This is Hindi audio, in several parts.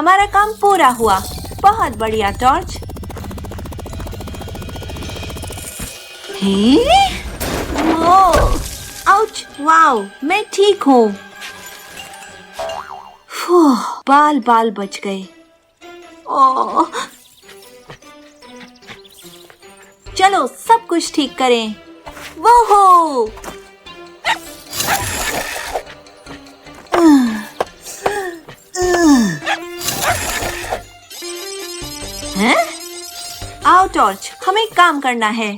हमारा काम पूरा हुआ। बहुत बढ़िया टॉर्च। आउच, वाओ, मैं ठीक हूँ। बाल बाल बच गए। ओह, चलो सब कुछ ठीक करें। वो हो, हैं? आओ टॉर्च, हमें काम करना है।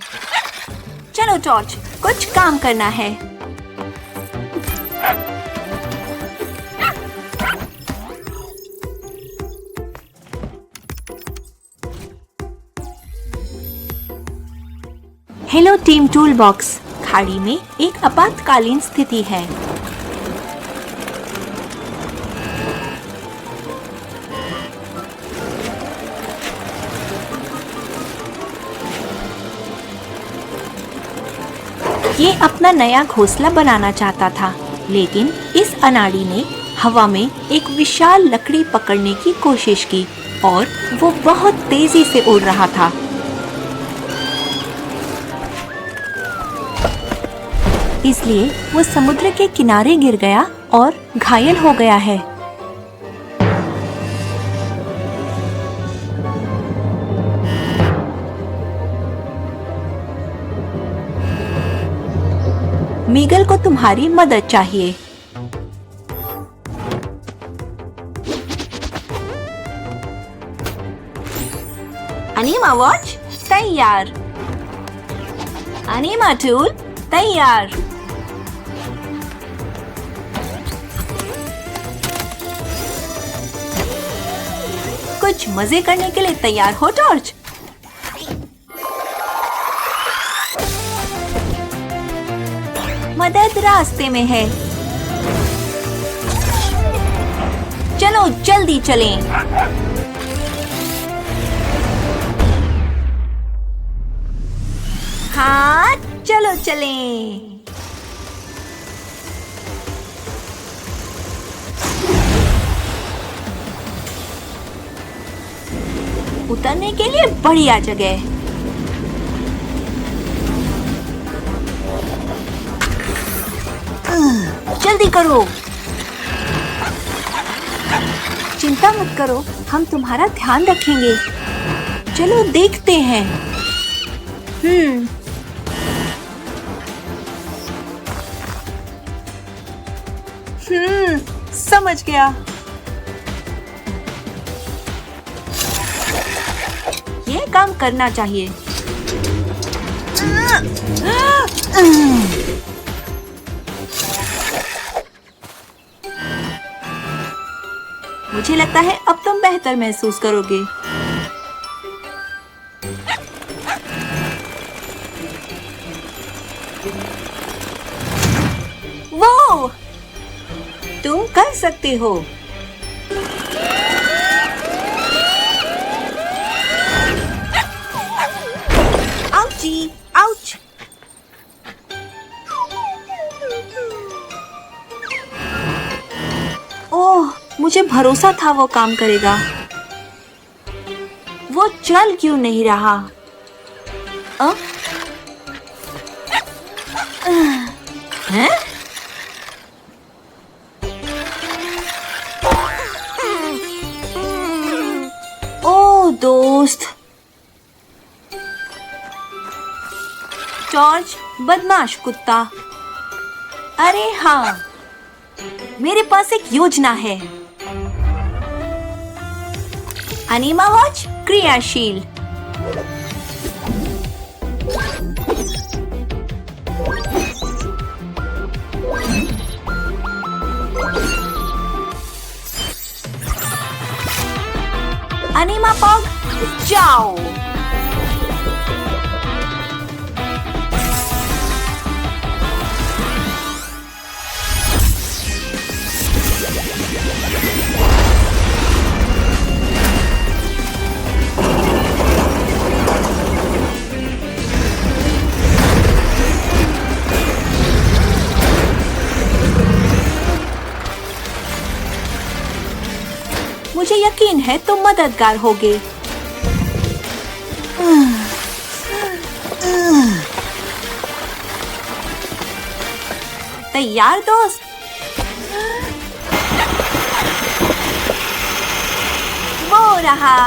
चलो टॉर्च, कुछ काम करना है। Hello team tool box. खाड़ी में एक आपातकालीन स्थिति है। ये अपना नया घोंसला बनाना चाहता था, लेकिन इस अनाड़ी ने हवा में एक विशाल लकड़ी पकड़ने की कोशिश की और वो बहुत तेजी से उड़ रहा था। इसलिए वो समुद्र के किनारे गिर गया और घायल हो गया है। मीगल को तुम्हारी मदद चाहिए। अनीमा वॉच तैयार। अनीमा टूल तैयार। कुछ मजे करने के लिए तैयार हो टॉर्च? मदद रास्ते में है। चलो जल्दी चलें। हाँ, चलो चलें। उतरने के लिए बढ़िया जगह। जल्दी करो। चिंता मत करो, हम तुम्हारा ध्यान रखेंगे। चलो देखते हैं। समझ गया। ये काम करना चाहिए। मुझे लगता है अब तुम बेहतर महसूस करोगे। वो तुम कर सकते हो। आउची, आउच। ओह, मुझे भरोसा था वो काम करेगा। वो चल क्यों नहीं रहा? हैं? ओ दोस्त, जॉर्ज बदमाश कुत्ता। अरे हाँ, मेरे पास एक योजना है। अनीमा वॉच क्रियाशील। अनीमा पॉग जाओ। मुझे मुझे यकीन है तुम मददगार होगे। तैयार दोस्त? वो रहा।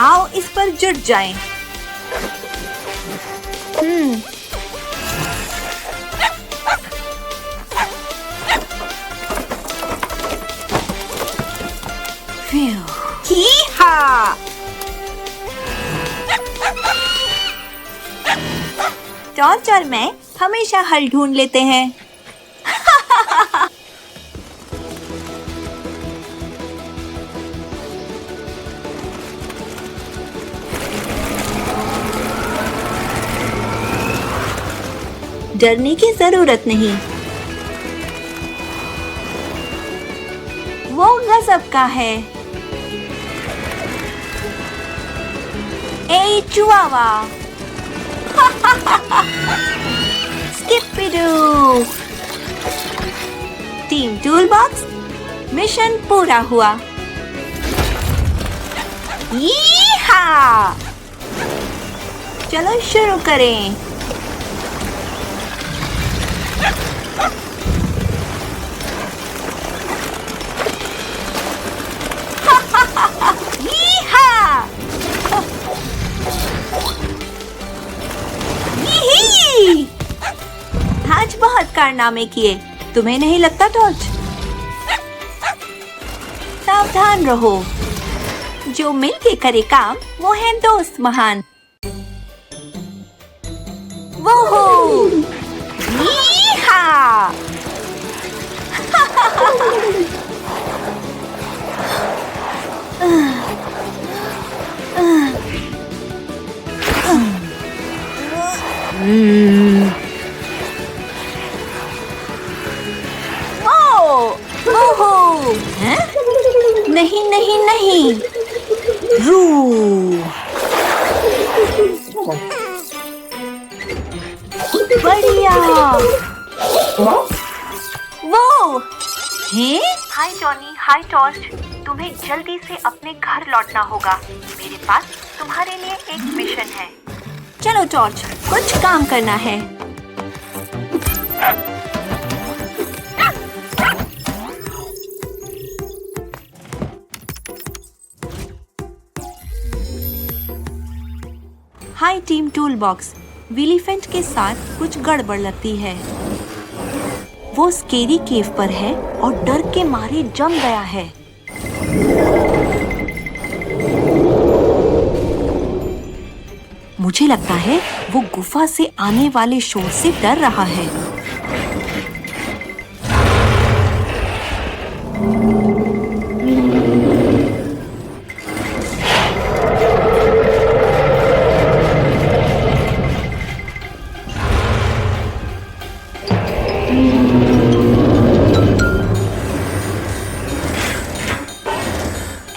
आओ इस पर जुट जाएं। ही-हा! टॉर्च और मैं हमेशा हल ढूंढ लेते हैं। डरने की जरूरत नहीं। वो गजब का है। ए चुआवा! स्किपिडू! टीम टूलबॉक्स, मिशन पूरा हुआ। यीहा! चलो शुरू करें। आज बहुत कारनामे किए, तुम्हें नहीं लगता टॉर्च? सावधान रहो, जो मिलके करे काम वो है दोस्त महान। वो हो! यीहा! ओहो! हैं? नहीं नहीं नहीं! रू! बढ़िया! वो! हैं? हाय जॉनी, हाय टॉर्च। तुम्हें जल्दी से अपने घर लौटना होगा। मेरे पास तुम्हारे लिए एक मिशन है। चलो टॉर्च, कुछ काम करना है। हाय टीम टूलबॉक्स, विलीफेंट के साथ कुछ गड़बड़ लगती है। वो स्केरी केव पर है और डर के मारे जम गया है। मुझे लगता है वो गुफा से आने वाले शोर से डर रहा है।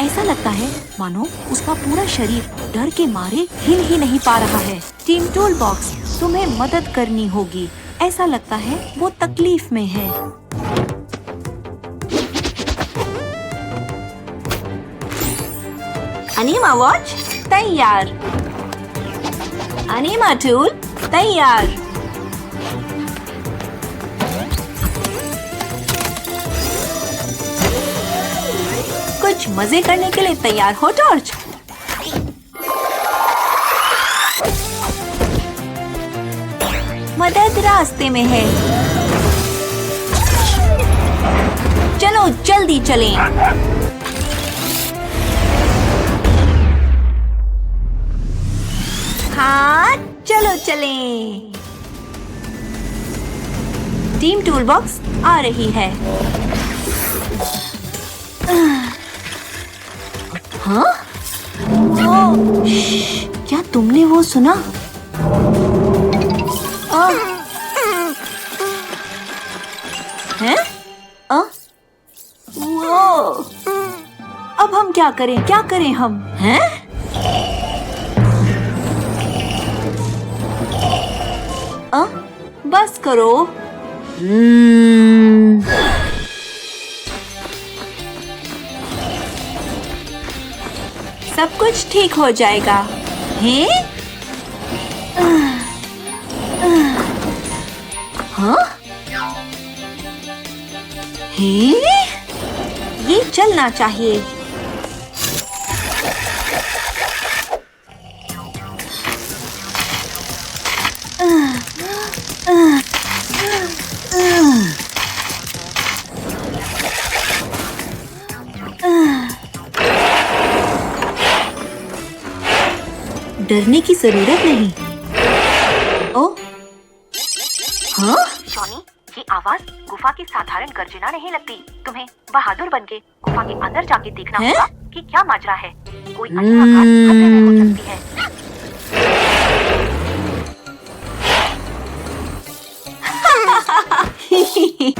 ऐसा लगता है मानो उसका पूरा शरीर डर के मारे हिल ही नहीं पा रहा है। टीम टूलबॉक्स, तुम्हें मदद करनी होगी। ऐसा लगता है वो तकलीफ में है। अनीमा वॉच तैयार। अनीमा टूल तैयार। कुछ मजे करने के लिए तैयार हो टॉर्च? मदद रास्ते में है। चलो जल्दी चलें। हाँ चलो चलें। टीम टूलबॉक्स आ रही है। हाँ? क्या तुमने वो सुना? हैं? वो! अब हम क्या करें हम? हैं? बस करो। सब कुछ ठीक हो जाएगा। हैं? हाँ? हैं? ये चलना चाहिए। डरने की जरूरत नहीं। ओ, हाँ? शॉनी, ये आवाज गुफा की साधारण गर्जना नहीं लगती। तुम्हें बहादुर बनके गुफा के अंदर जाके देखना हैं? होगा कि क्या माजरा है। कोई अजीब आवाज खतरे में हो सकती है।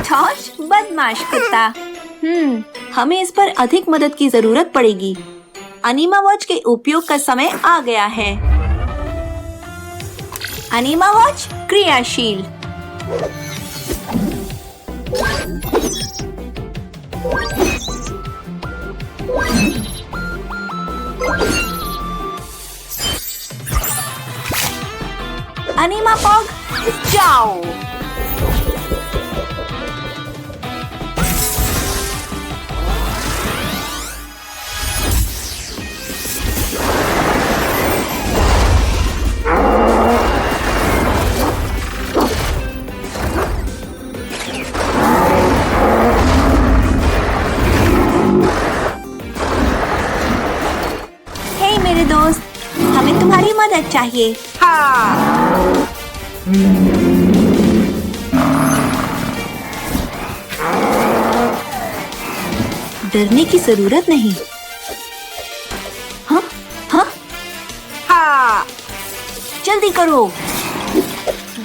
टॉर्च, बदमाश कुत्ता। हमें इस पर अधिक मदद की जरूरत पड़ेगी। अनीमा वॉच के उपयोग का समय आ गया है। अनीमा वॉच क्रियाशील। अनीमा पॉग, जाओ। हे मेरे दोस्त, हमें तुम्हारी मदद चाहिए। डरने की जरूरत नहीं। हाँ? हाँ? हाँ! जल्दी करो,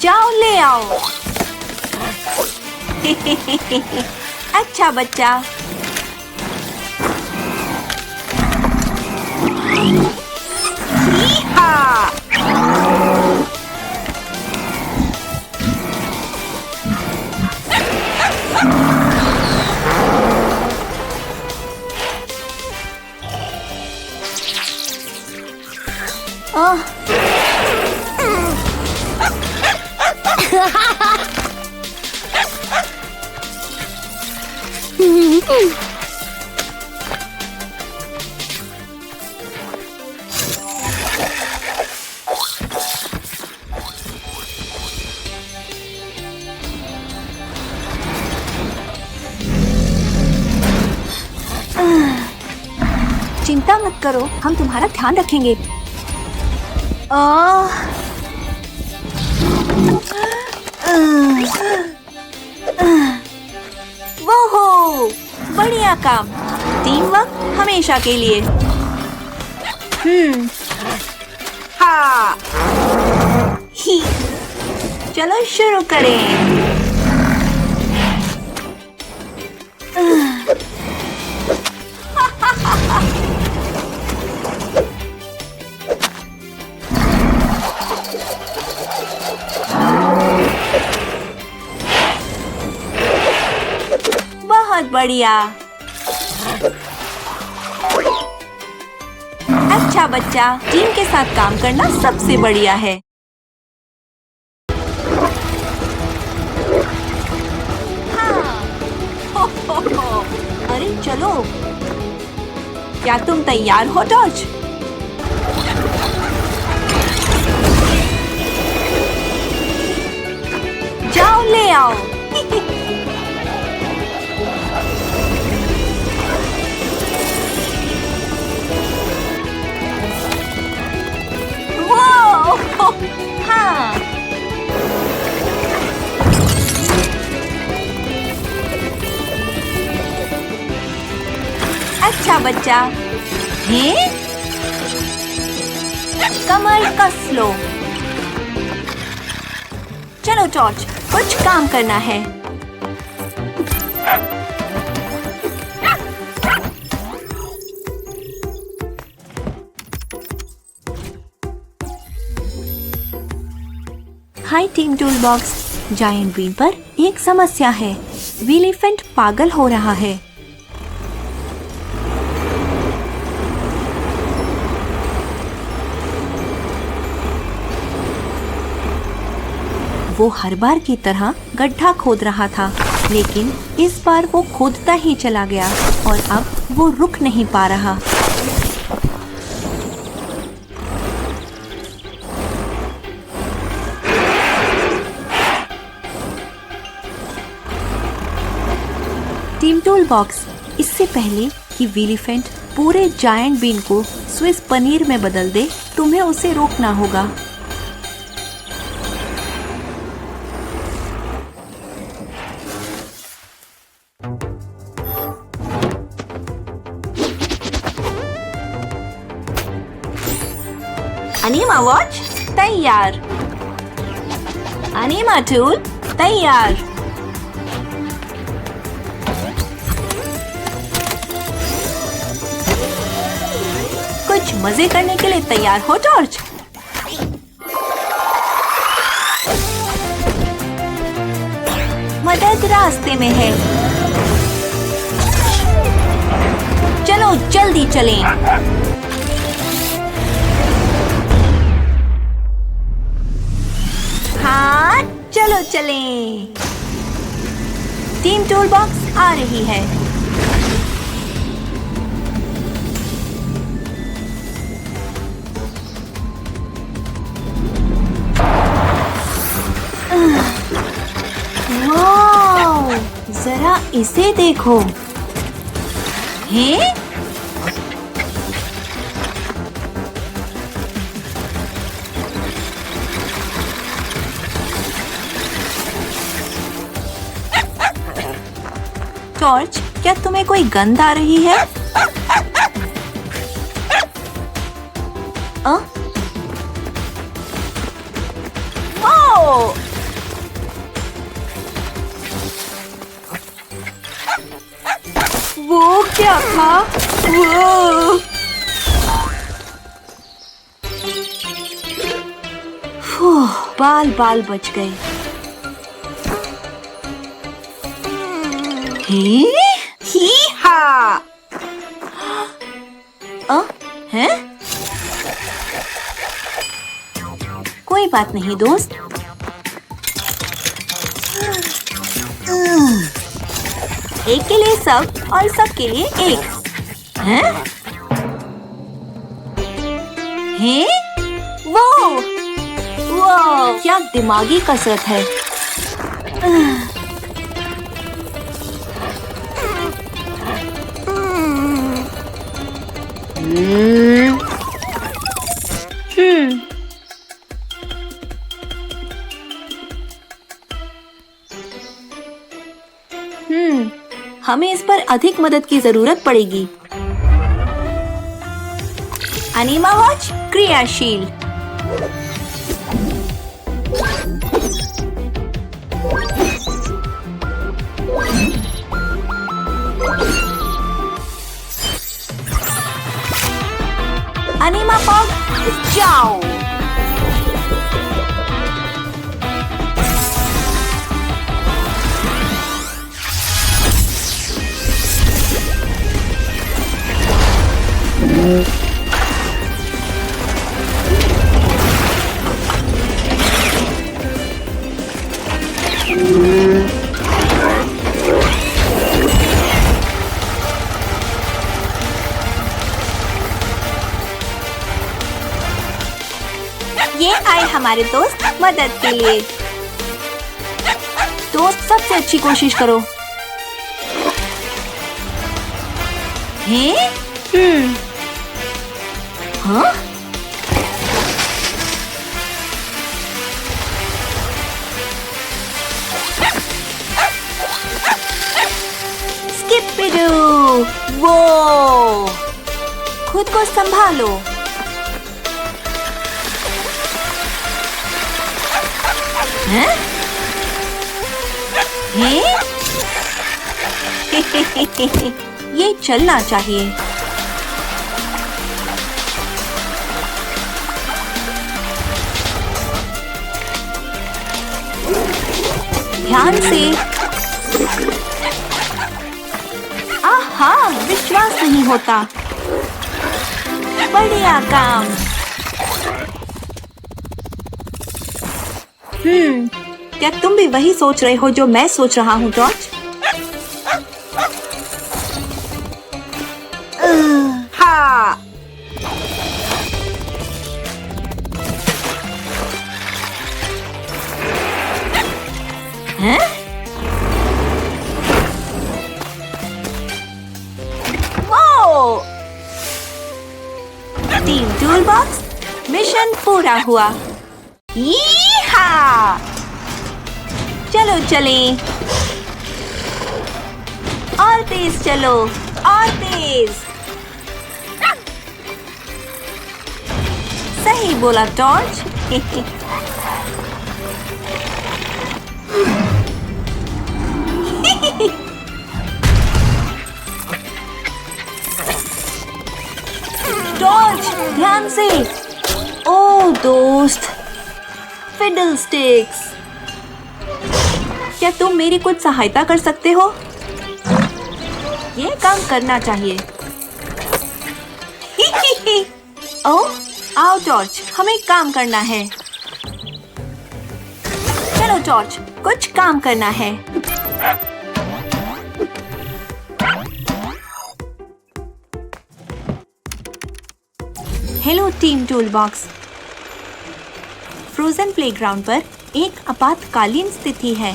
जाओ ले आओ। अच्छा बच्चा। चिंता मत करो, हम तुम्हारा ध्यान रखेंगे। वो हो, बढ़िया काम। टीम वर्क हमेशा के लिए। हाँ। ही। चलो शुरू करें। बहुत बढ़िया। अच्छा बच्चा, टीम के साथ काम करना सबसे बढ़िया है। हाँ। हो। अरे चलो, क्या तुम तैयार हो टॉर्च? जाओ ले आओ। वो, हाँ। अच्छा बच्चा। हैं? कमर कस लो। चलो टॉर्च, कुछ काम करना है। Hi team tool box, giant bean पर एक समस्या है। विलीफेंट पागल हो रहा है। वो हर बार की तरह गड्ढा खोद रहा था, लेकिन इस बार वो खोदता ही चला गया और अब वो रुक नहीं पा रहा। टीम टूल बॉक्स, इससे पहले कि विलीफेंट पूरे जायंट बीन को स्विस पनीर में बदल दे, तुम्हें उसे रोकना होगा। अनीमा वॉच तैयार। अनीमा टूल तैयार। कुछ मजे करने के लिए तैयार हो टॉर्च? मदद रास्ते में है। चलो जल्दी चलें। हाँ चलो चलें। टीम टूल बॉक्स आ रही है। वाओ, जरा इसे देखो। हैं? टॉर्च, क्या तुम्हें कोई गंध आ रही है? ओह! वो क्या था? वो बाल बाल बच गए। ही हा! हैं? कोई बात नहीं दोस्त। एक के लिए सब और सब के लिए एक। हैं? हैं? वो क्या दिमागी कसरत है। हमें इस पर अधिक मदद की जरूरत पड़ेगी। अनीमा वॉच क्रियाशील। अनीमा फॉग जाओ। ये आए हमारे दोस्त मदद के लिए। दोस्त सबसे अच्छी कोशिश करो। हैं? हाँ? स्किपिडू, वो खुद को संभालो। हैं? हैं? ये चलना चाहिए। ध्यान से। आहा, विश्वास नहीं होता। बढ़िया काम। क्या तुम भी वही सोच रहे हो जो मैं सोच रहा हूँ, जॉर्ज? हाँ। हैं? वो! टीम टूलबॉक्स, मिशन पूरा हुआ। यीहा! चलो चलें। और तेज चलो, और तेज। सही बोला टॉर्च। टॉर्च, ध्यान से। ओ दोस्त, फिडल स्टिक्स, क्या तुम मेरी कुछ सहायता कर सकते हो? ये काम करना चाहिए। ओह, आओ टॉर्च, हमें काम करना है। चलो टॉर्च, कुछ काम करना है। Hello team toolbox. Frozen playground पर एक आपातकालीन स्थिति है।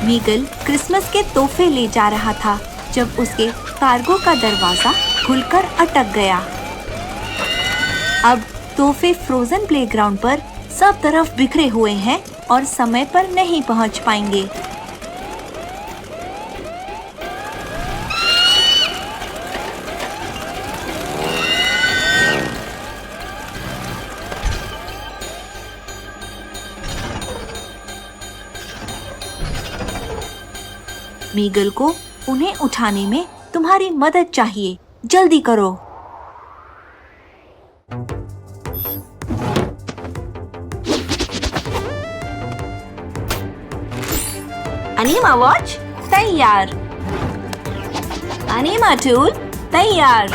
मीगल क्रिसमस के तोहफे ले जा रहा था जब उसके कार्गो का दरवाजा खुलकर अटक गया। अब तोहफे फ्रोजन प्लेग्राउंड पर सब तरफ बिखरे हुए हैं और समय पर नहीं पहुंच पाएंगे। मीगल को उन्हें उठाने में तुम्हारी मदद चाहिए। जल्दी करो। अनीमा वॉच तैयार। अनीमा टूल तैयार।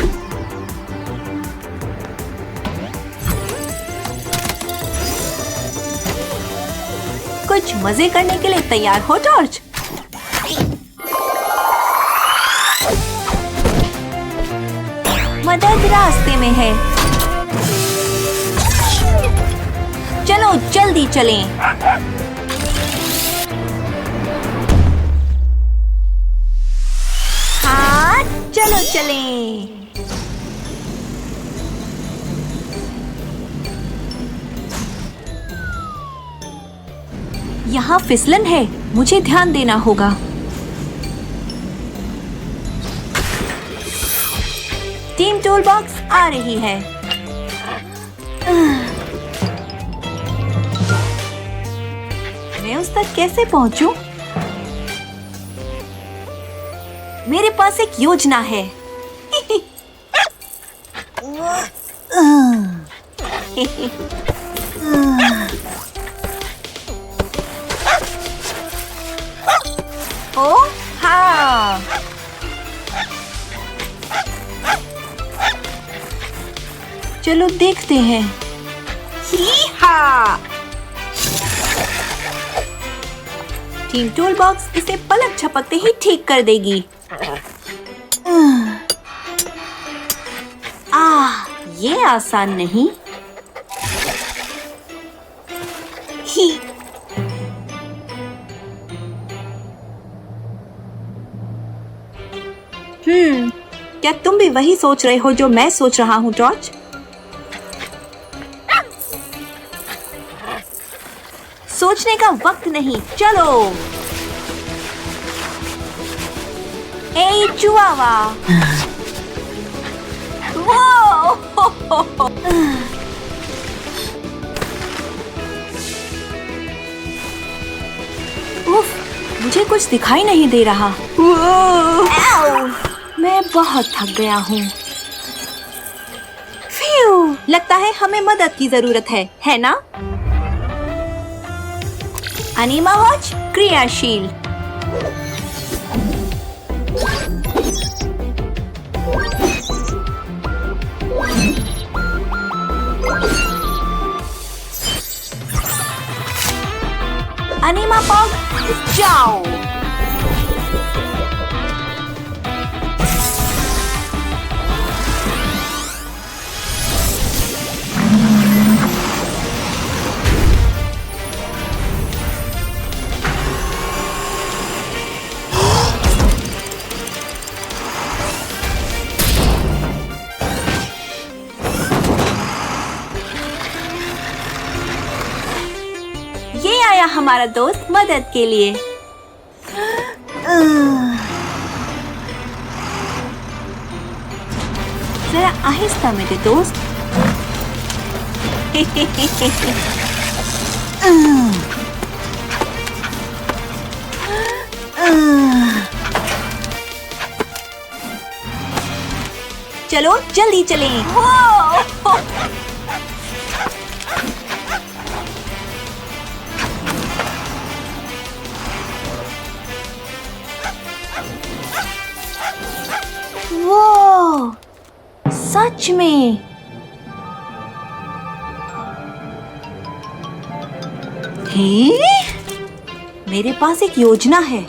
कुछ मजे करने के लिए तैयार हो टॉर्च? मदद रास्ते में है। चलो जल्दी चलें। हाँ, चलो चलें। यहाँ फिसलन है, मुझे ध्यान देना होगा। टीम टूलबॉक्स आ रही है। मैं उस तक कैसे पहुंचूं? मेरे पास एक योजना है। ओ हाँ, चलो देखते हैं। ही-हा! टीम टूलबॉक्स इसे पलक झपकते ही ठीक कर देगी। ये आसान नहीं। ही। क्या तुम भी वही सोच रहे हो जो मैं सोच रहा हूँ जॉर्ज? सोचने का वक्त नहीं, चलो। ए चुआवा। उफ, मुझे कुछ दिखाई नहीं दे रहा। मैं बहुत थक गया हूँ। फ्यू। लगता है हमें मदद की जरूरत है ना? अनीमा वॉच क्रियाशील। अनीमा पॉग जाओ। ये आया हमारा दोस्त मदद के लिए। जरा आहिस्ता मेरे दोस्त। चलो जल्दी चलें। वो सच में हे? मेरे पास एक योजना है।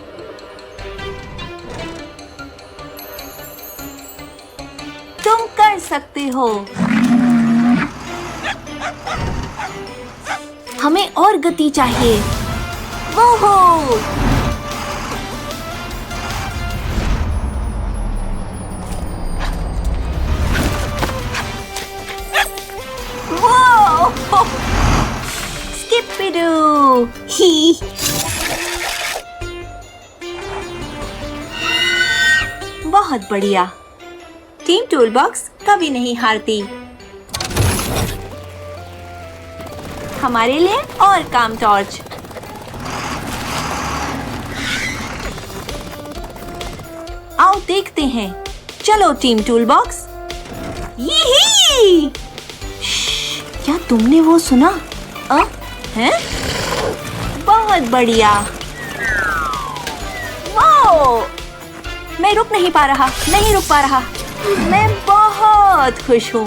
तुम कर सकते हो। हमें और गति चाहिए। वो हो स्किपिडू ही। बहुत बढ़िया। टीम टूलबॉक्स कभी नहीं हारती। हमारे लिए और काम टॉर्च। आओ देखते हैं। चलो टीम टूलबॉक्स। यही। क्या तुमने वो सुना? हैं? बहुत बढ़िया। वाओ! मैं रुक नहीं पा रहा। मैं बहुत खुश हूँ।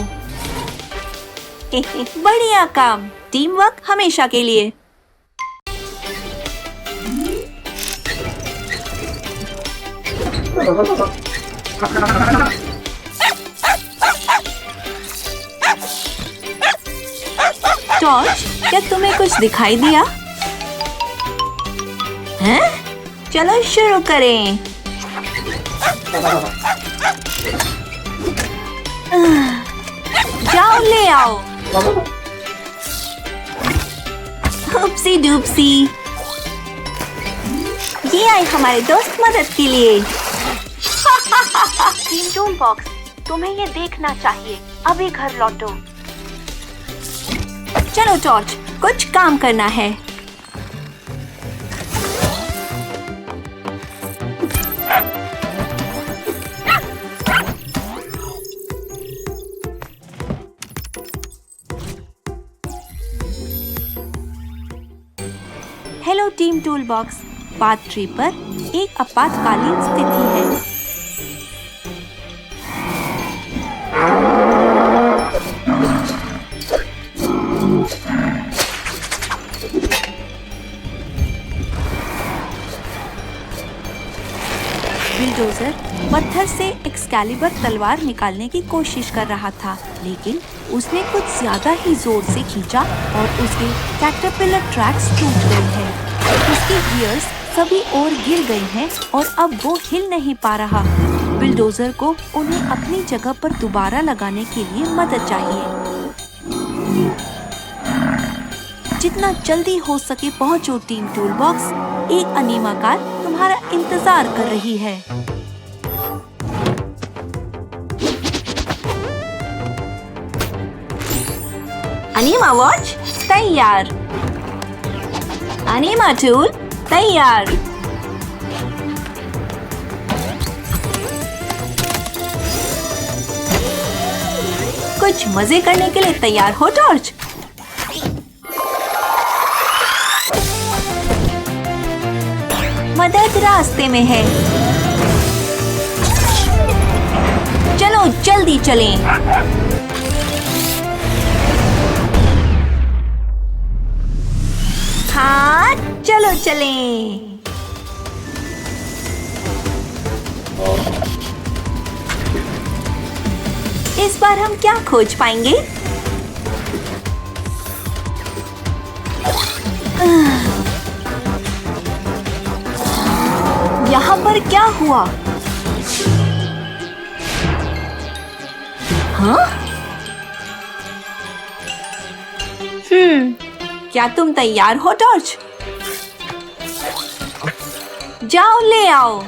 बढ़िया काम। टीम वर्क हमेशा के लिए। टॉर्च, क्या तुम्हें कुछ दिखाई दिया? हैं? चलो शुरू करें। जाओ ले आओ। उपसी डूपसी। ये आए हमारे दोस्त मदद के लिए। टीम टूलबॉक्स, तुम्हें ये देखना चाहिए। अभी घर लौटो। चलो टॉर्च, कुछ काम करना है। Hello team toolbox. पाथ 3 पर एक आपातकालीन स्थिति है। बिलडोजर पत्थर से एक्सकैलिबर तलवार निकालने की कोशिश कर रहा था, लेकिन उसने कुछ ज्यादा ही जोर से खींचा और उसके कैटरपिलर ट्रैक्स टूट गए हैं। उसके गियर्स सभी ओर गिर गए हैं और अब वो हिल नहीं पा रहा। बिलडोजर को उन्हें अपनी जगह पर दोबारा लगाने के लिए मदद चाहिए। जितना जल्दी हो सके पहुंचो टीम टूलबॉक्स। एक अनीमा कार तुम्हारा इंतजार कर रही है। अनीमा वॉच तैयार। अनीमा टूल तैयार। कुछ मजे करने के लिए तैयार हो टॉर्च? मदद रास्ते में है। चलो जल्दी चलें। हाँ, चलो चलें। इस बार हम क्या खोज पाएंगे? यहाँ पर क्या हुआ? हाँ? क्या तुम तैयार हो टॉर्च? जाओ ले आओ।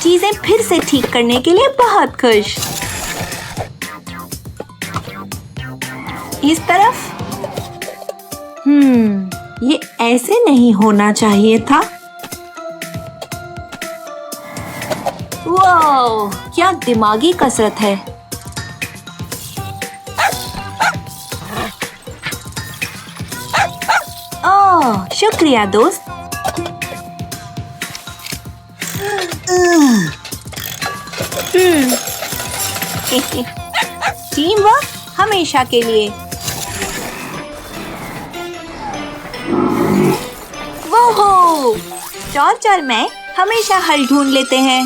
चीजें फिर से ठीक करने के लिए बहुत खुश। इस तरफ? ये ऐसे नहीं होना चाहिए था। वाओ, क्या दिमागी कसरत है। ओह, शुक्रिया दोस्त। टीम वर्क हमेशा के लिए। वो टॉर्च और मैं हमेशा हल ढूंढ लेते हैं।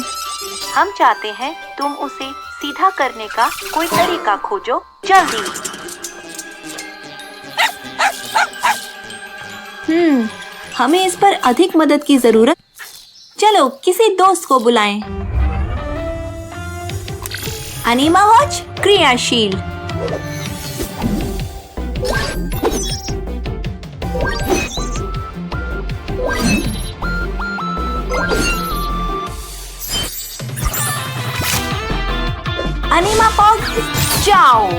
हम चाहते हैं तुम उसे सीधा करने का कोई तरीका खोजो, जल्दी। हमें इस पर अधिक मदद की जरूरत। चलो किसी दोस्त को बुलाएं। अनीमा वॉच क्रियाशील। अनीमा पॉग जाओ।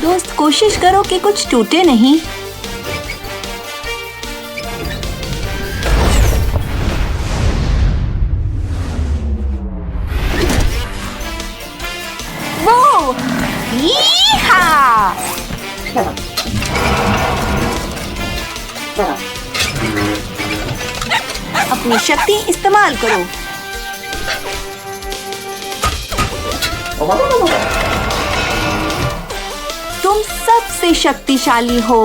दोस्त कोशिश करो कि कुछ टूटे नहीं। वो यीहा! अपनी शक्ति इस्तेमाल करो। तुम सबसे शक्तिशाली हो।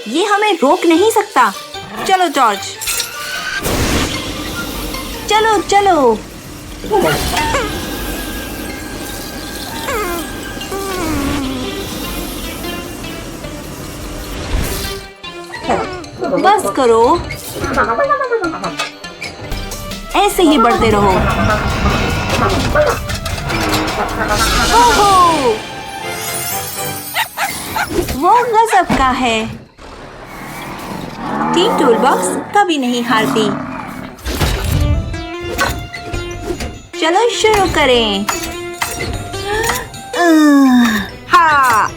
ये हमें रोक नहीं सकता। चलो जॉर्ज, चलो चलो। बस करो, ऐसे ही बढ़ते रहो। ओहो, वो गजब का है। टीम टूलबॉक्स कभी नहीं हारती। चलो शुरू करें। हाँ,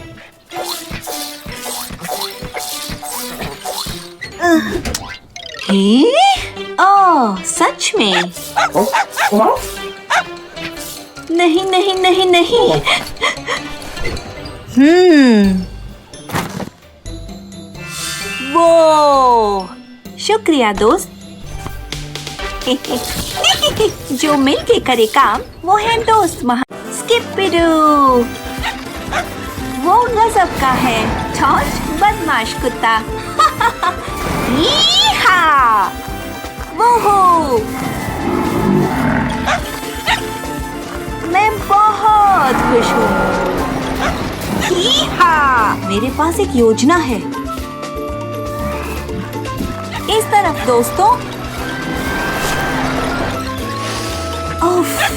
ओह सच में? नहीं नहीं नहीं नहीं। वो शुक्रिया दोस्त। जो मिलके करे काम वो है दोस्त महा। स्किपिडू, वो गजब का है। टॉर्च बदमाश कुत्ता। यीहा! वोहो! मैं बहुत खुश हूँ। ही-हा! मेरे पास एक योजना है। इस तरफ दोस्तों। उफ!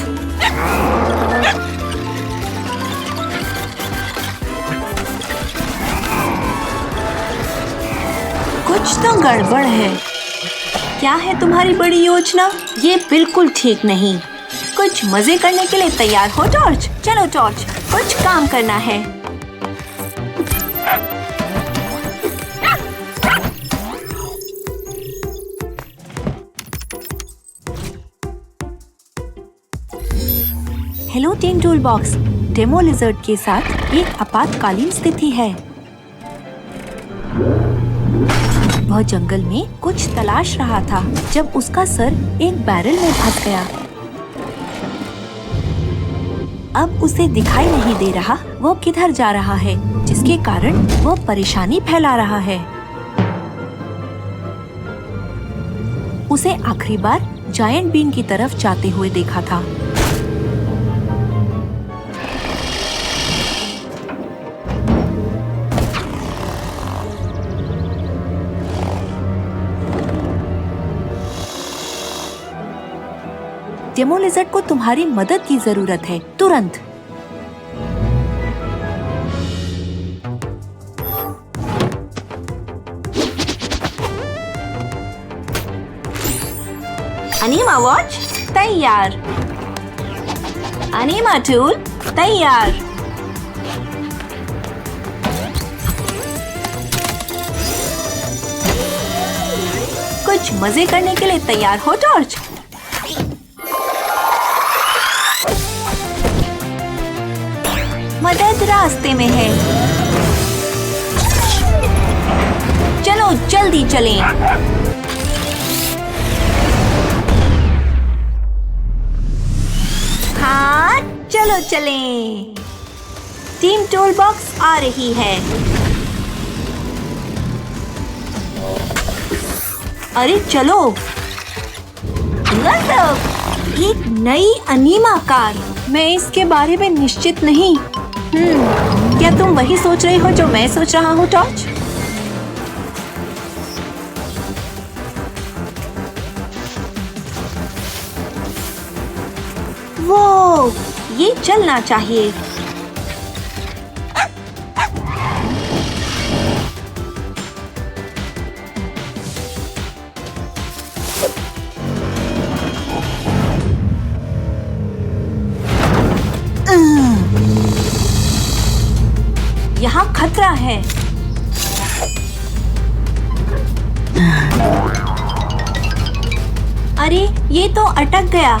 कुछ तो गड़बड़ है। क्या है तुम्हारी बड़ी योजना? ये बिल्कुल ठीक नहीं। कुछ मजे करने के लिए तैयार हो टॉर्च? चलो टॉर्च, कुछ काम करना है। Hello team tool box. Demo lizard के साथ एक आपातकालीन स्थिति है। वह जंगल में कुछ तलाश रहा था जब उसका सर एक बैरल में फंस गया। अब उसे दिखाई नहीं दे रहा वो किधर जा रहा है, जिसके कारण वो परेशानी फैला रहा है। उसे आखिरी बार जायंट बीन की तरफ जाते हुए देखा था। डेमो लिजर्ड को तुम्हारी मदद की जरूरत है, तुरंत। अनीमा वॉच तैयार। अनीमा टूल तैयार। कुछ मजे करने के लिए तैयार हो टॉर्च? मदद रास्ते में है। चलो जल्दी चलें। हाँ, चलो चलें। टीम टूल बॉक्स आ रही है। अरे चलो। एक नई अनीमा कार। मैं इसके बारे में निश्चित नहीं। क्या तुम वही सोच रही हो जो मैं सोच रहा हूँ टॉर्च? वो ये चलना चाहिए। यहाँ खतरा है। अरे ये तो अटक गया।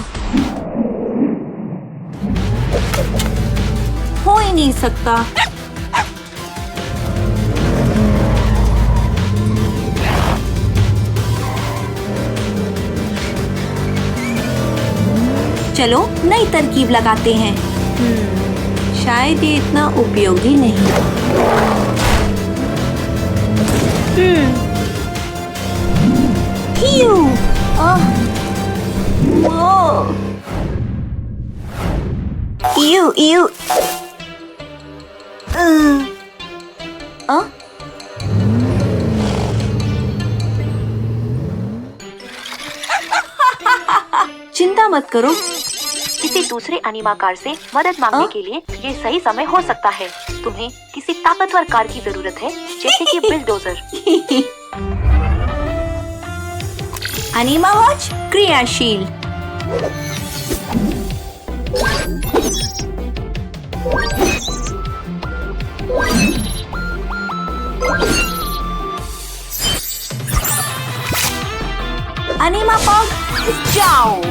हो ही नहीं सकता। चलो नई तरकीब लगाते हैं। शायद ये इतना उपयोगी नहीं। Ew. चिंता मत करो। किसी दूसरे अनीमा कार से मदद मांगने के लिए ये सही समय हो सकता है। तुम्हें किसी ताकतवर कार की जरूरत है, जैसे कि बिलडोजर। अनीमा वॉच क्रियाशील। अनीमा पॉग जाओ।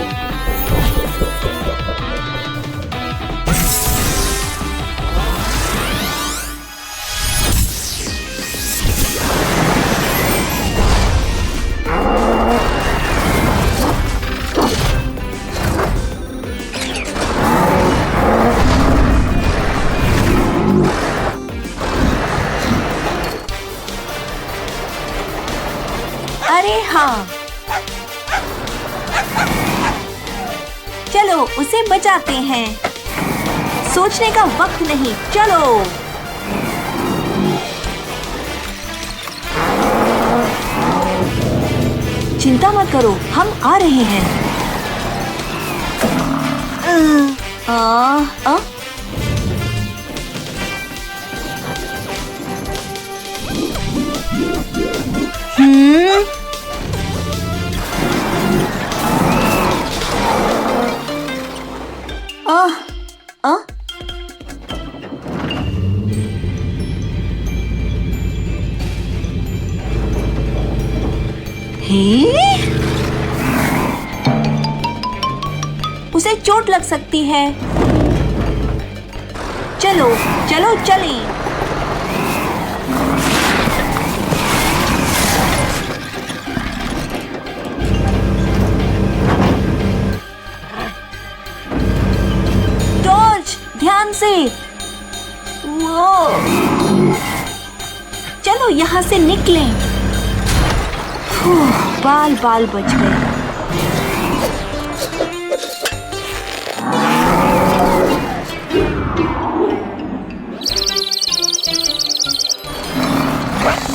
अरे हाँ, चलो उसे बचाते हैं। सोचने का वक्त नहीं, चलो। चिंता मत करो, हम आ रहे हैं। उसे चोट लग सकती है। चलो चलो चलें। टॉर्च, ध्यान से। वो चलो यहाँ से निकलें। बाल बाल बच गए।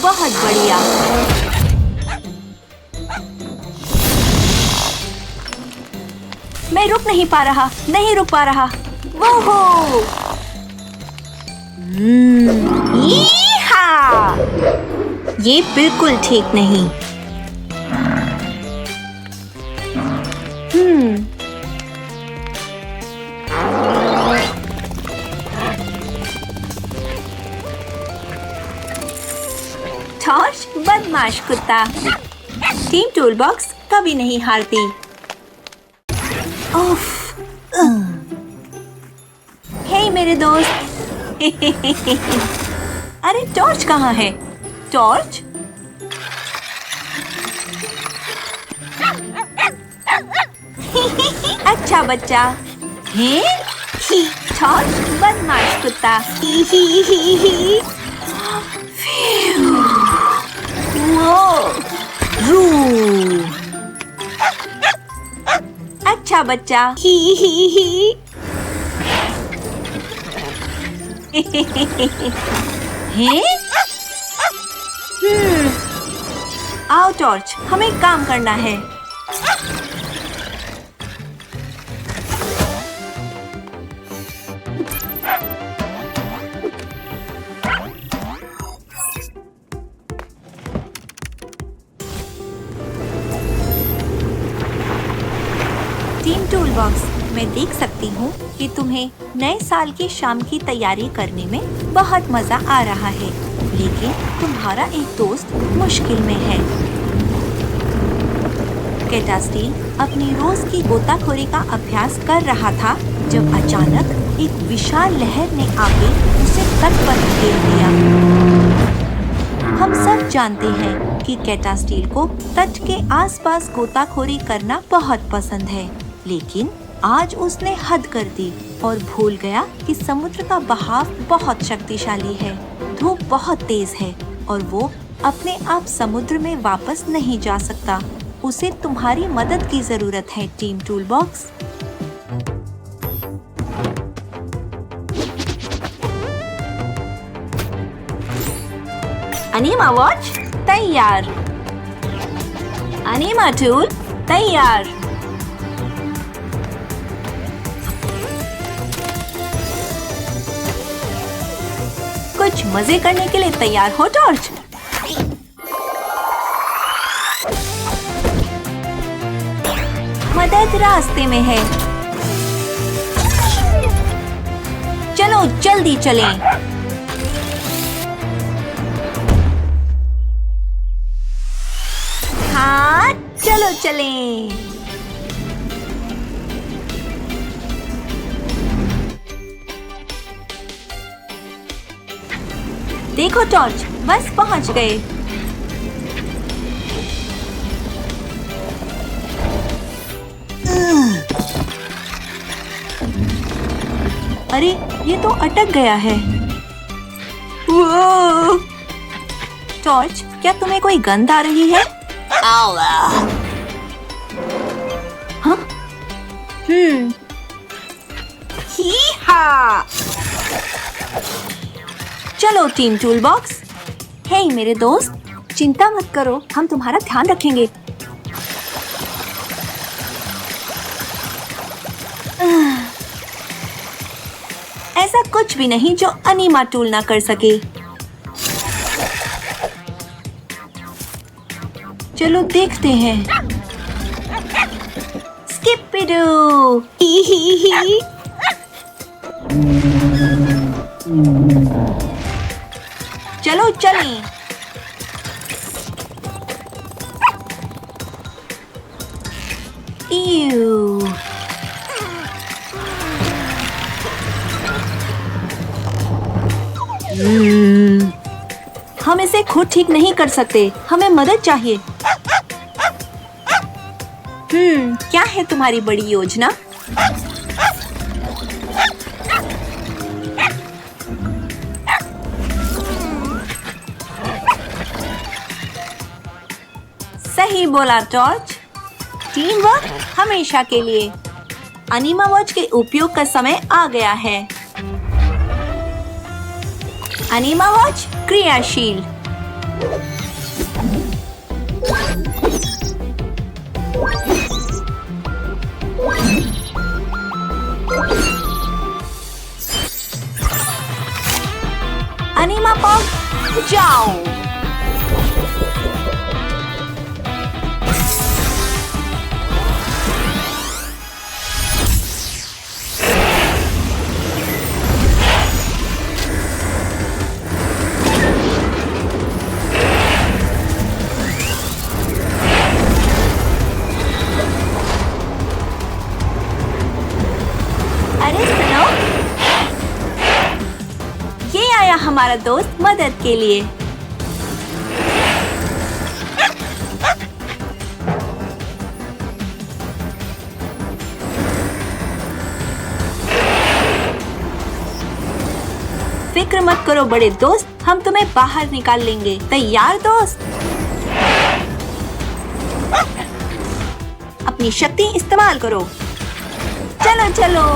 बहुत बढ़िया। मैं रुक नहीं पा रहा, नहीं रुक पा रहा। वो हो। यीहा! ये बिल्कुल ठीक नहीं। टॉर्च, बदमाश कुत्ता। टीम टूलबॉक्स कभी नहीं हारती। उफ। हे मेरे दोस्त। अरे टॉर्च कहाँ है? टॉर्च? अच्छा बच्चा। हैं? टॉर्च, बदमाश कुत्ता। अच्छा बच्चा। हैं? आओ टॉर्च, हमें काम करना है। टीम टूलबॉक्स, मैं देख सकती हूँ कि तुम्हें नए साल की शाम की तैयारी करने में बहुत मजा आ रहा है, लेकिन तुम्हारा एक दोस्त मुश्किल में है। कैटास्टील अपनी रोज की गोताखोरी का अभ्यास कर रहा था जब अचानक एक विशाल लहर ने आके उसे तट पर घेर लिया। हम सब जानते हैं कि कैटास्टील को तट के आसपास गोताखोरी करना बहुत पसंद है, लेकिन आज उसने हद कर दी और भूल गया कि समुद्र का बहाव बहुत शक्तिशाली है। धूप बहुत तेज है और वो अपने आप समुद्र में वापस नहीं जा सकता। उसे तुम्हारी मदद की जरूरत है टीम टूलबॉक्स। अनीमा वॉच तैयार। अनीमा टूल तैयार। कुछ मजे करने के लिए तैयार हो टॉर्च? मदद रास्ते में है। चलो जल्दी चलें। हाँ, चलो चलें। देखो टॉर्च, बस पहुंच गए। अरे ये तो अटक गया है। टॉर्च, क्या तुम्हें कोई गंध आ रही है? ही हा। चलो टीम टूल बॉक्स। हे मेरे दोस्त, चिंता मत करो, हम तुम्हारा ध्यान रखेंगे। ऐसा कुछ भी नहीं जो अनीमा टूल ना कर सके। चलो देखते हैं। स्किपिडू। ही ही ही। चलो चलें। Ew. हम इसे खुद ठीक नहीं कर सकते, हमें मदद चाहिए। क्या है तुम्हारी बड़ी योजना? सही बोला टॉर्च। टीम वर्क हमेशा के लिए। अनीमा वॉच के उपयोग का समय आ गया है। अनीमा वॉच क्रियाशील। अनीमा पॉग जाओ। अरे सुनो, ये आया हमारा दोस्त मदद के लिए। फिक्र मत करो बड़े दोस्त, हम तुम्हें बाहर निकाल लेंगे। तैयार दोस्त? अपनी शक्ति इस्तेमाल करो। चलो चलो।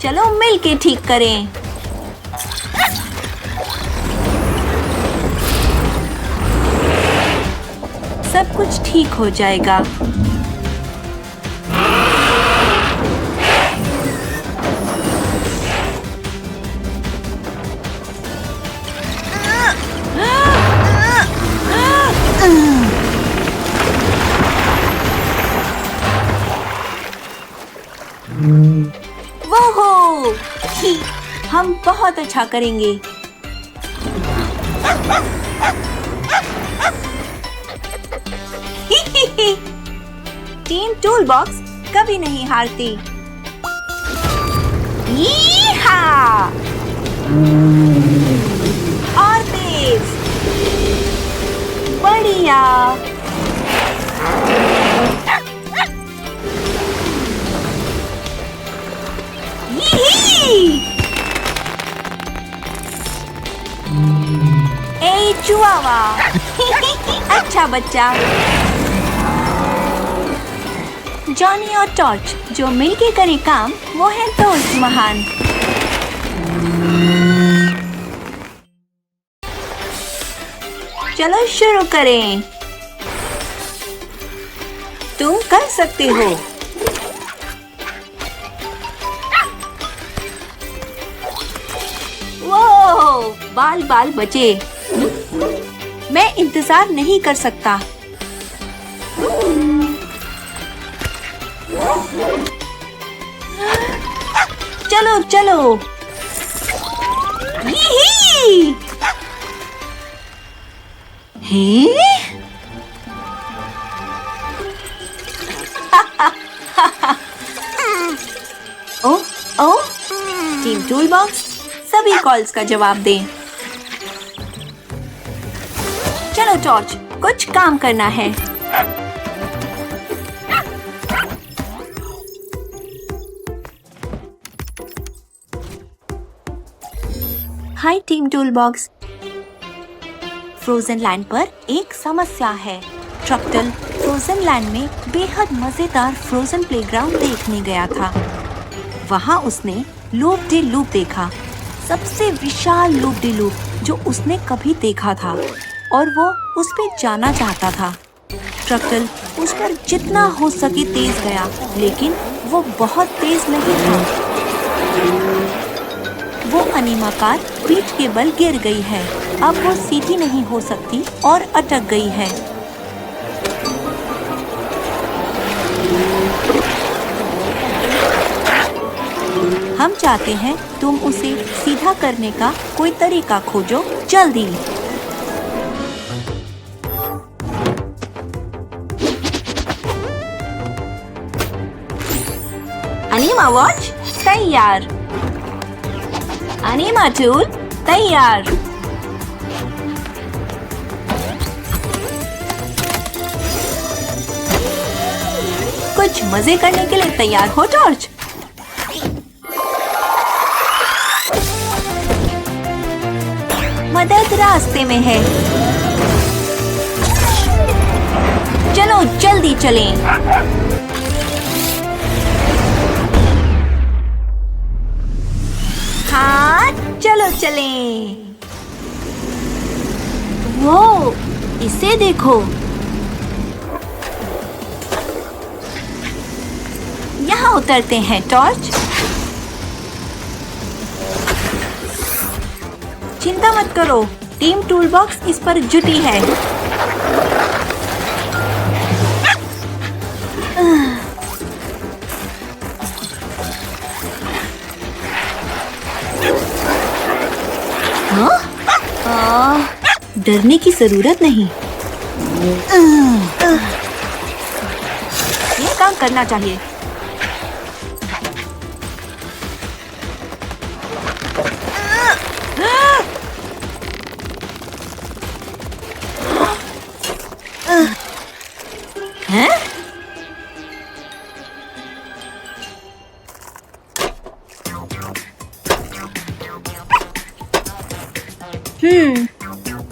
चलो मिलके ठीक करें। सब कुछ ठीक हो जाएगा। वो हम बहुत अच्छा करेंगे। टीम टूल बॉक्स कभी नहीं हारती। यीहा! और तेज। बढ़िया। ए चुआवा। अच्छा बच्चा। जॉनी और टॉर्च जो मिलके करे काम, वो है दोस्त महान। चलो शुरू करें। तुम कर सकते हो। वो बाल बाल बचे। मैं इंतजार नहीं कर सकता। चलो चलो। यही। ओ ओ टीम टूल बॉक्स सभी कॉल्स का जवाब दें। चलो टॉर्च, कुछ काम करना है। Hi team tool box. Frozen land पर एक समस्या है। ट्रक्टल फ्रोजन लैंड में बेहद मजेदार फ्रोजन प्लेग्राउंड देखने गया था। वहाँ उसने लूप डी लूप देखा, सबसे विशाल लूप डी लूप जो उसने कभी देखा था, और वो उस पे जाना चाहता था। ट्रक्टल उस पर जितना हो सके तेज गया, लेकिन वो बहुत तेज नहीं था। वो अनीमा कार पीठ के बल गिर गई है। अब वो सीधी नहीं हो सकती और अटक गई है। हम चाहते हैं तुम उसे सीधा करने का कोई तरीका खोजो, जल्दी। अनीमा वॉच तैयार। अनीमा टूल तैयार। कुछ मजे करने के लिए तैयार हो टॉर्च? मदद रास्ते में है। चलो जल्दी चलें। हाँ चलो चलें। वो इसे देखो, यहाँ उतरते हैं टॉर्च। चिंता मत करो, टीम टूल बॉक्स इस पर जुटी है। डरने की जरूरत नहीं। ये काम करना चाहिए। हैं?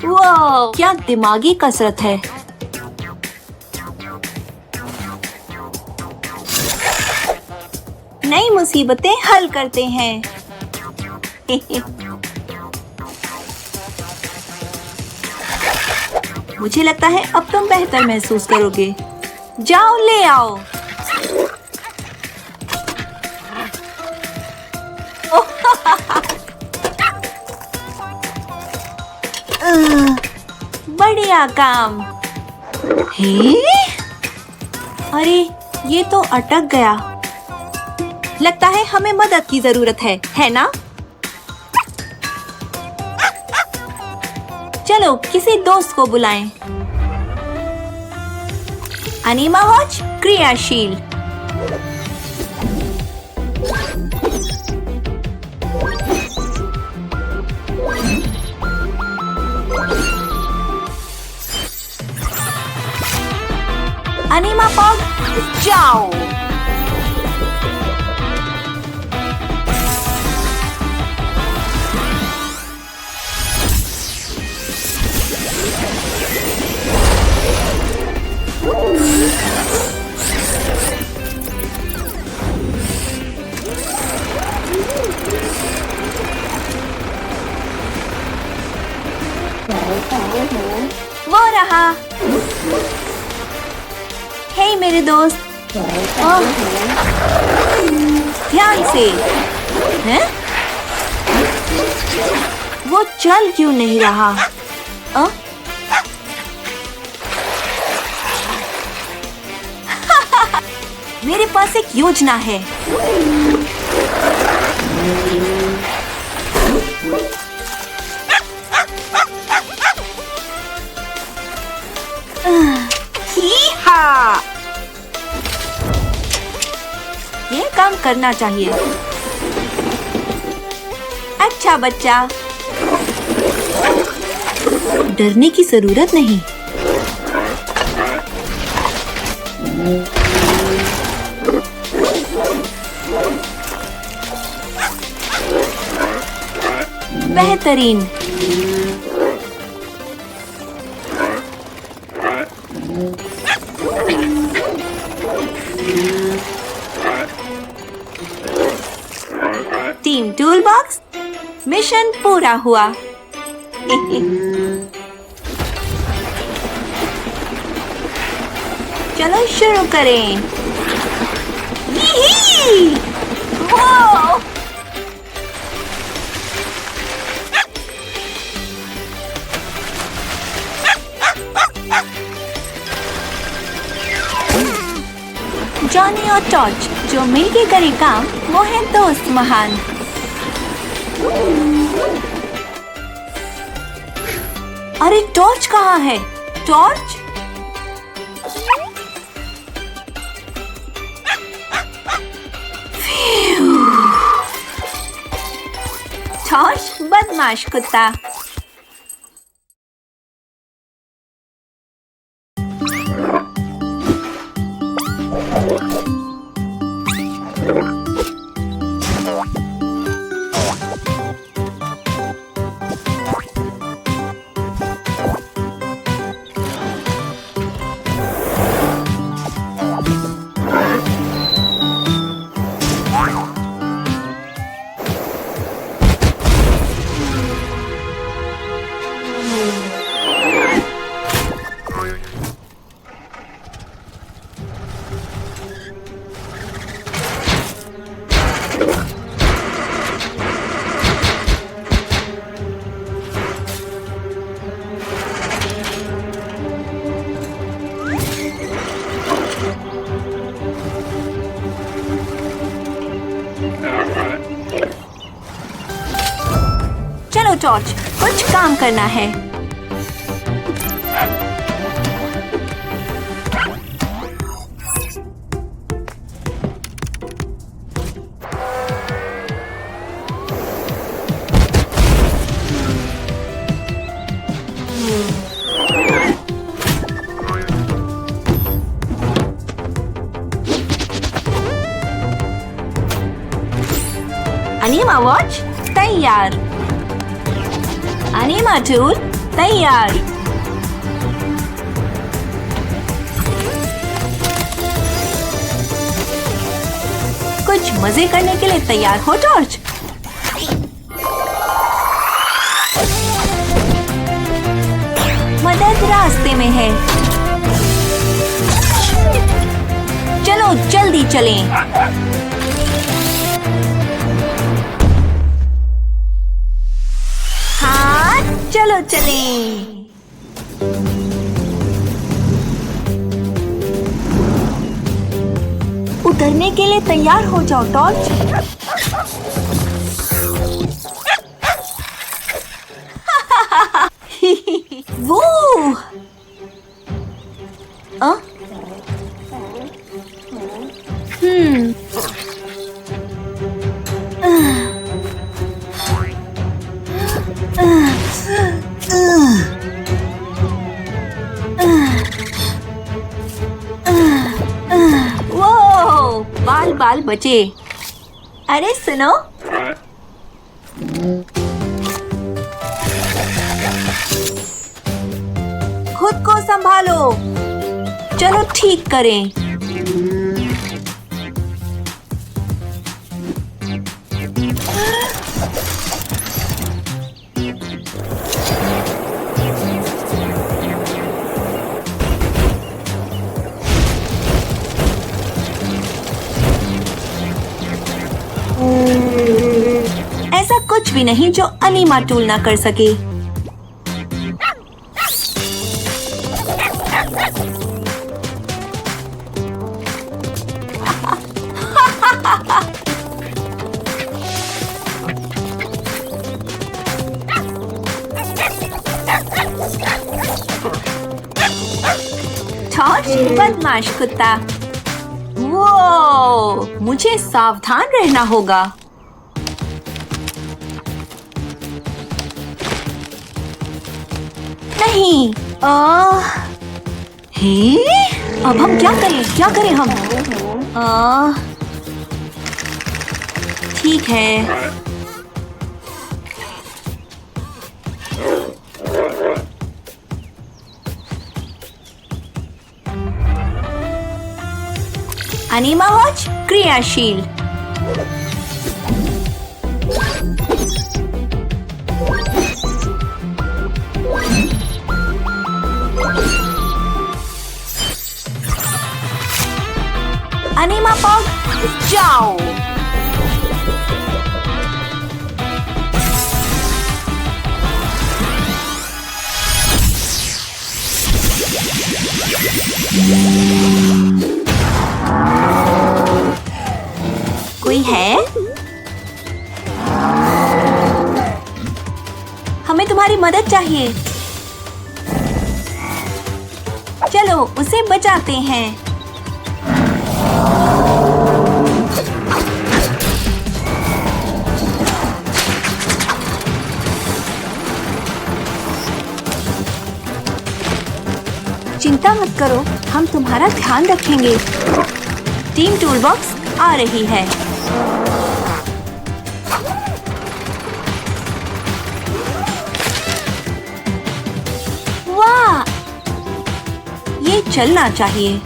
वाह, क्या दिमागी कसरत है। नई मुसीबतें हल करते हैं। मुझे लगता है अब तुम बेहतर महसूस करोगे। जाओ ले आओ। बढ़िया काम। हे? अरे ये तो अटक गया। लगता है हमें मदद की जरूरत है ना? चलो किसी दोस्त को बुलाएं। अनीमा वॉच क्रियाशील। अनीमा पॉग जाओ। वो रहा। हे मेरे दोस्त। ध्यान से। हैं? वो चल क्यों नहीं रहा? मेरे पास एक योजना है। ये काम करना चाहिए। अच्छा बच्चा, डरने की जरूरत नहीं। बेहतरीन। टीम टूल बॉक्स, मिशन पूरा हुआ। चलो शुरू करें। यही! वाह! जॉनी और टॉर्च जो मिलके करे काम, वो है दोस्त महान। अरे टॉर्च कहाँ है? टॉर्च? टॉर्च बदमाश कुत्ता। चलो टॉर्च, कुछ काम करना है। अनीमा वॉच तैयार। अनीमा टूल तैयार। कुछ मजे करने के लिए तैयार हो टॉर्च? मदद रास्ते में है। चलो जल्दी चलें। चलो चलें। उतरने के लिए तैयार हो जाओ टॉर्च। वो बाल बाल बचे। अरे सुनो, खुद को संभालो। चलो ठीक करें। ऐसा कुछ भी नहीं जो अनीमा टूल ना कर सके। टॉर्च बदमाश कुत्ता। वो मुझे सावधान रहना होगा। नहीं, अब हम क्या करें हम? ठीक है। अनीमा वॉच क्रियाशील। अनीमा पॉग जाओ। कोई है? हमें तुम्हारी मदद चाहिए। चलो उसे बचाते हैं। चिंता मत करो, हम तुम्हारा ध्यान रखेंगे। टीम टूलबॉक्स आ रही है। वाह, ये चलना चाहिए।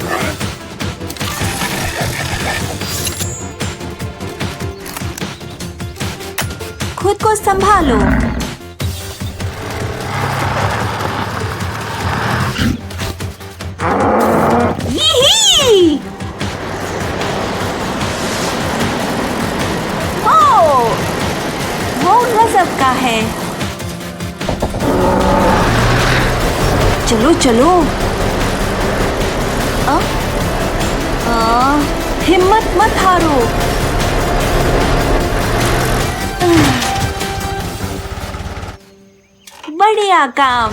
खुद को संभालो। वो गजब का है। चलो चलो। हिम्मत मत हारो। बढ़िया काम।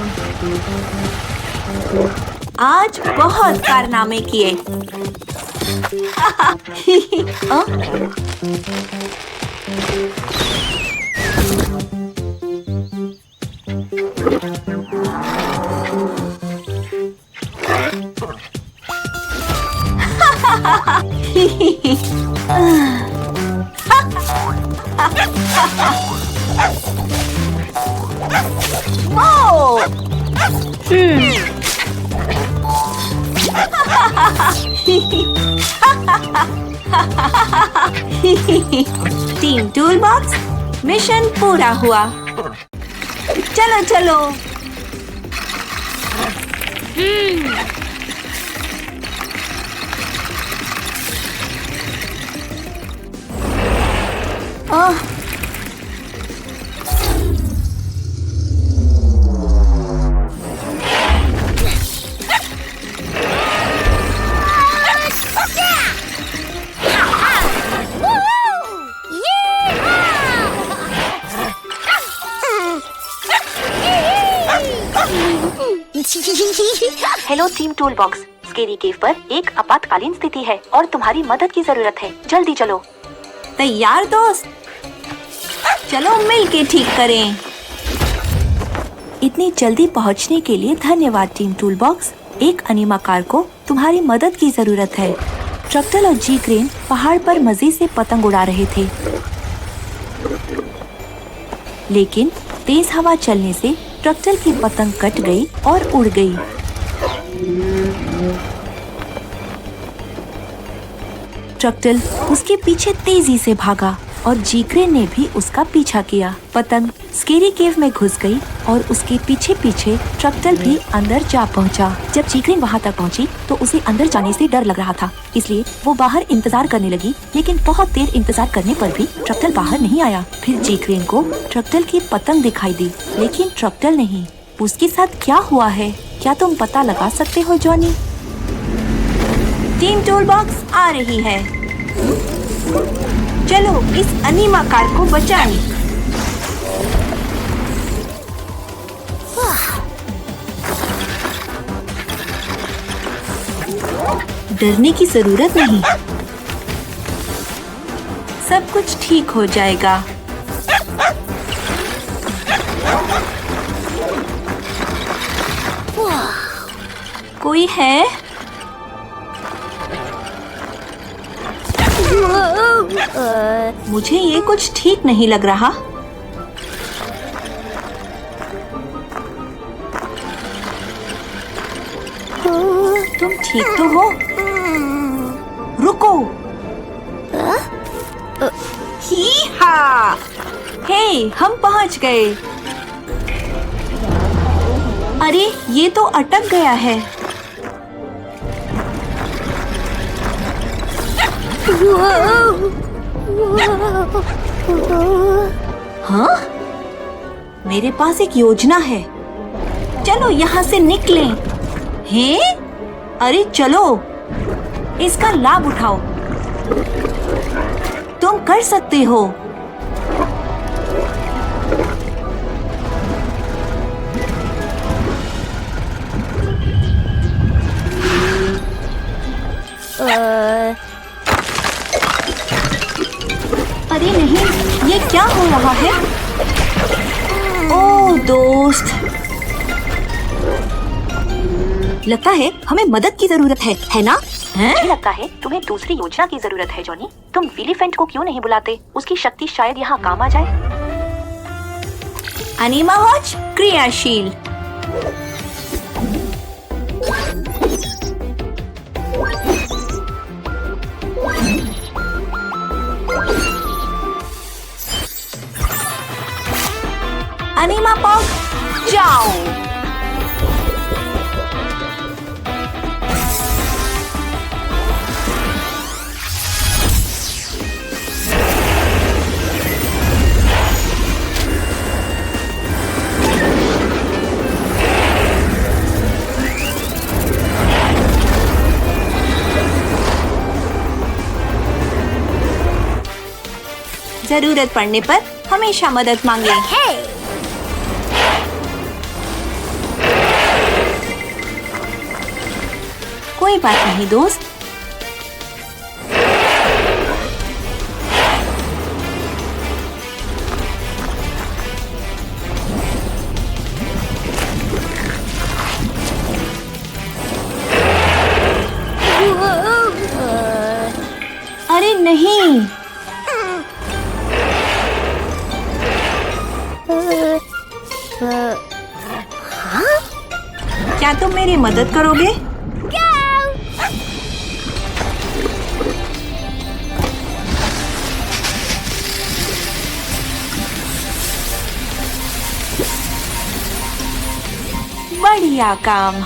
आज बहुत कारनामे किए। टीम टूलबॉक्स मिशन पूरा हुआ। चलो चलो। हेलो टीम टूलबॉक्स, स्केरी केव पर एक आपातकालीन स्थिति है और तुम्हारी मदद की जरूरत है। जल्दी चलो। तैयार दोस्त? चलो मिलके ठीक करें। इतनी जल्दी पहुंचने के लिए धन्यवाद टीम टूलबॉक्स। एक अनीमा कार को तुम्हारी मदद की जरूरत है। ट्रक्टल और जी क्रेन पहाड़ पर मजे से पतंग उड़ा रहे थे, लेकिन तेज हवा चलने से ट्रक्टल की पतंग कट गई और उड़ गई। ट्रक्टल उसके पीछे तेजी से भागा और जीक्रेन ने भी उसका पीछा किया। पतंग स्केरी केव में घुस गई और उसके पीछे पीछे ट्रक्टल भी अंदर जा पहुंचा। जब जीक्रेन वहां तक पहुंची तो उसे अंदर जाने से डर लग रहा था, इसलिए वो बाहर इंतजार करने लगी, लेकिन बहुत देर इंतजार करने पर भी ट्रक्टल बाहर नहीं आया। फिर जीक्रेन को ट्रक्टल की पतंग दिखाई दी, लेकिन ट्रक्टल नहीं। उसके साथ क्या हुआ है, क्या तुम पता लगा सकते हो जॉनी? टीम टूलबॉक्स आ रही है। चलो इस अनीमा कार को बचाएं। डरने की जरूरत नहीं, सब कुछ ठीक हो जाएगा। कोई है? मुझे ये कुछ ठीक नहीं लग रहा। तुम ठीक तो हो? रुको, ही हा! हे, हम पहुंच गए। अरे ये तो अटक गया है। हाँ? मेरे पास एक योजना है। चलो यहाँ से निकलें। हैं? अरे चलो, इसका लाभ उठाओ। तुम कर सकते हो। अरे नहीं, ये क्या हो रहा है? ओह दोस्त, लगता है हमें मदद की जरूरत है ना? मुझे लगता है तुम्हें दूसरी योजना की जरूरत है जॉनी। तुम विलीफेंट को क्यों नहीं बुलाते? उसकी शक्ति शायद यहाँ काम आ जाए। अनीमा वॉच क्रियाशील। अनीमा पॉग जाओ। जरूरत पड़ने पर हमेशा मदद मांगे। कोई बात नहीं दोस्त। अरे नहीं, क्या तुम मेरी मदद करोगे? बढ़िया काम।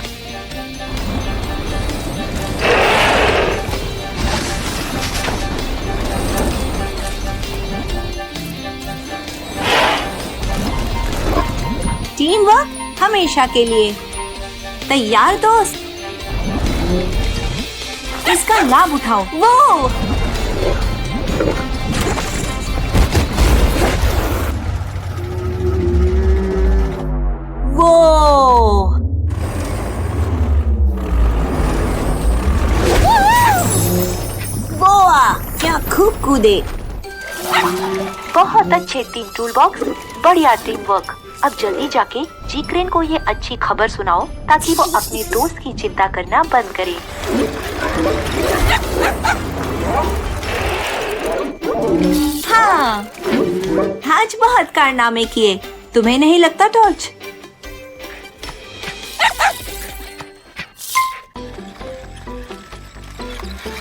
टीम वर्क हमेशा के लिए। तैयार दोस्त? इसका लाभ उठाओ। वो क्या खूब कूदे। बहुत अच्छे टीम टूल बॉक्स, बढ़िया टीम वर्क। अब जल्दी जाके जीक्रेन को ये अच्छी खबर सुनाओ ताकि वो अपने दोस्त की चिंता करना बंद करे। हाँ, आज बहुत कारनामे किए, तुम्हें नहीं लगता टॉर्च?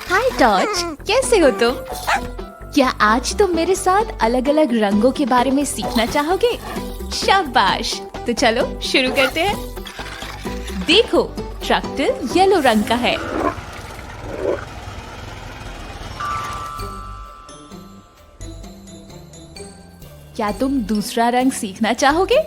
हाय टॉर्च, कैसे हो तुम? क्या आज तुम मेरे साथ अलग अलग रंगों के बारे में सीखना चाहोगे? शाबाश, तो चलो शुरू करते हैं। देखो, ट्रैक्टर येलो रंग का है। क्या तुम दूसरा रंग सीखना चाहोगे?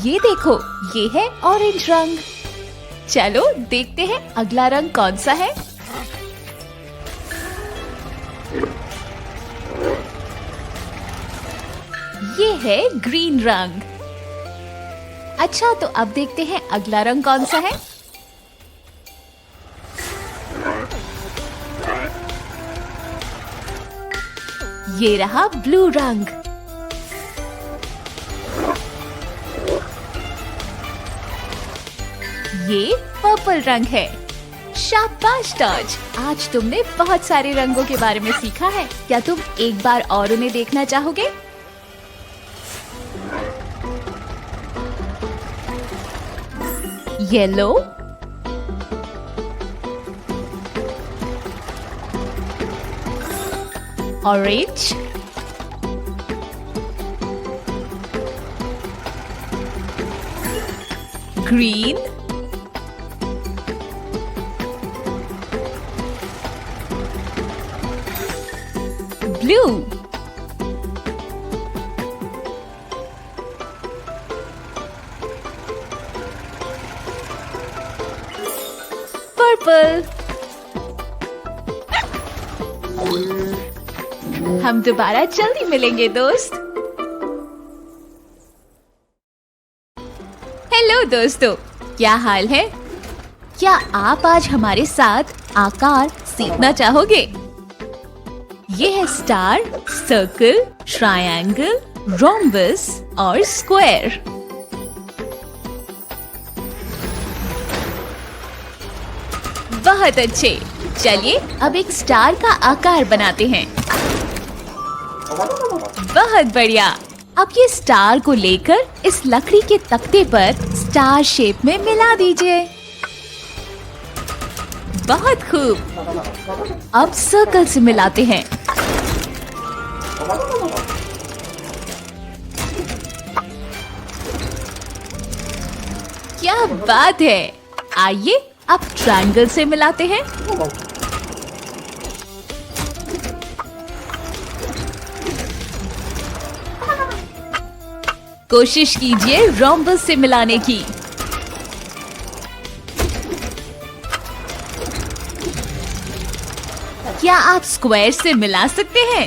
ये देखो, ये है ऑरेंज रंग। चलो देखते हैं अगला रंग कौन सा है। ये है ग्रीन रंग। अच्छा, तो अब देखते हैं अगला रंग कौन सा है। ये रहा ब्लू रंग। ये पर्पल रंग है। शाबाश टॉर्च, आज तुमने बहुत सारे रंगों के बारे में सीखा है। क्या तुम एक बार और उन्हें देखना चाहोगे? Yellow, orange, green, blue, purple. हम दोबारा जल्दी मिलेंगे दोस्त। हेलो दोस्तों, क्या हाल है? क्या आप आज हमारे साथ आकार सीखना चाहोगे? ये है स्टार, सर्कल, ट्रायंगल, रोम्बस और स्क्वायर। बहुत अच्छे। चलिए अब एक स्टार का आकार बनाते हैं। बहुत बढ़िया। अब ये स्टार को लेकर इस लकड़ी के तख्ते पर स्टार शेप में मिला दीजिए। बहुत खूब। अब सर्कल से मिलाते हैं। क्या बात है। आइए अब ट्रायंगल से मिलाते हैं। कोशिश कीजिए रोम्बस से मिलाने की। क्या आप स्क्वायर से मिला सकते हैं?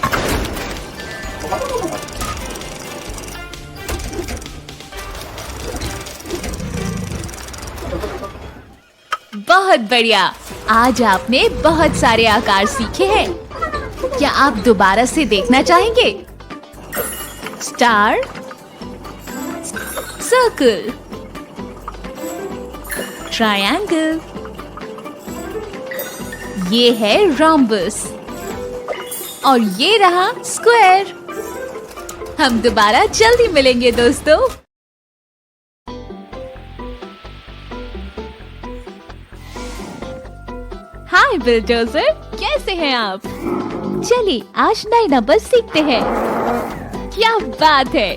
बहुत बढ़िया। आज आपने बहुत सारे आकार सीखे हैं। क्या आप दोबारा से देखना चाहेंगे? स्टार, सर्कल, ट्रायंगल, ये है रोम्बस और ये रहा स्क्वायर। हम दोबारा जल्दी मिलेंगे दोस्तों। हाय बिलडोजर, कैसे हैं आप? चलिए आज नए नंबर सीखते हैं। क्या बात है।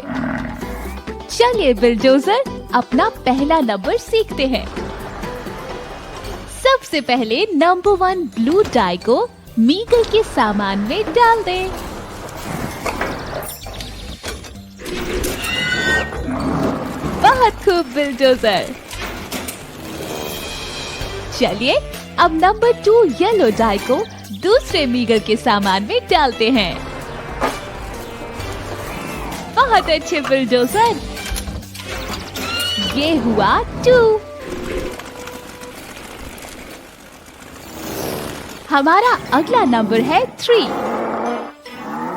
चलिए बिलडोजर अपना पहला नंबर सीखते हैं। सबसे पहले नंबर 1 ब्लू डाई को मीगल के सामान में डाल दें। बहुत खूब बिलडोजर। चलिए अब नंबर 2 येलो डाई को दूसरे मीगल के सामान में डालते हैं। बहुत अच्छे बिलडोजर। ये हुआ 2। हमारा अगला नंबर है 3।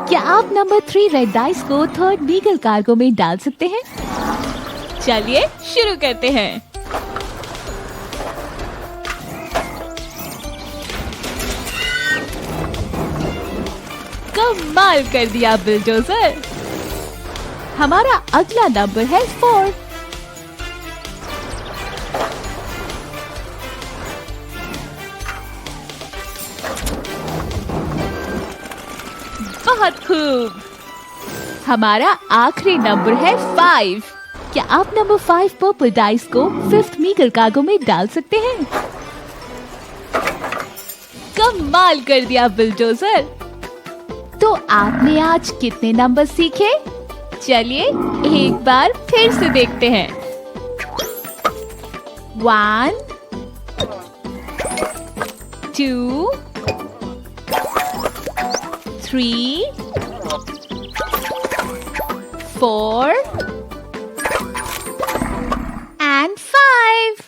क्या आप नंबर 3 रेड डाइस को थर्ड मीगल कार्गो में डाल सकते हैं? चलिए शुरू करते हैं। कमाल कर दिया बिलडोजर। हमारा अगला नंबर है 4। बहुत खूब। हमारा आखिरी नंबर है 5। क्या आप नंबर 5 पर्पल डाइस को 5th मीगल कार्गो में डाल सकते हैं? कमाल कर दिया बिलडोजर। तो आपने आज कितने नंबर सीखे? चलिए एक बार फिर से देखते हैं। 1 2 3 4 and 5।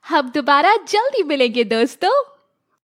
हम दोबारा जल्दी मिलेंगे दोस्तों।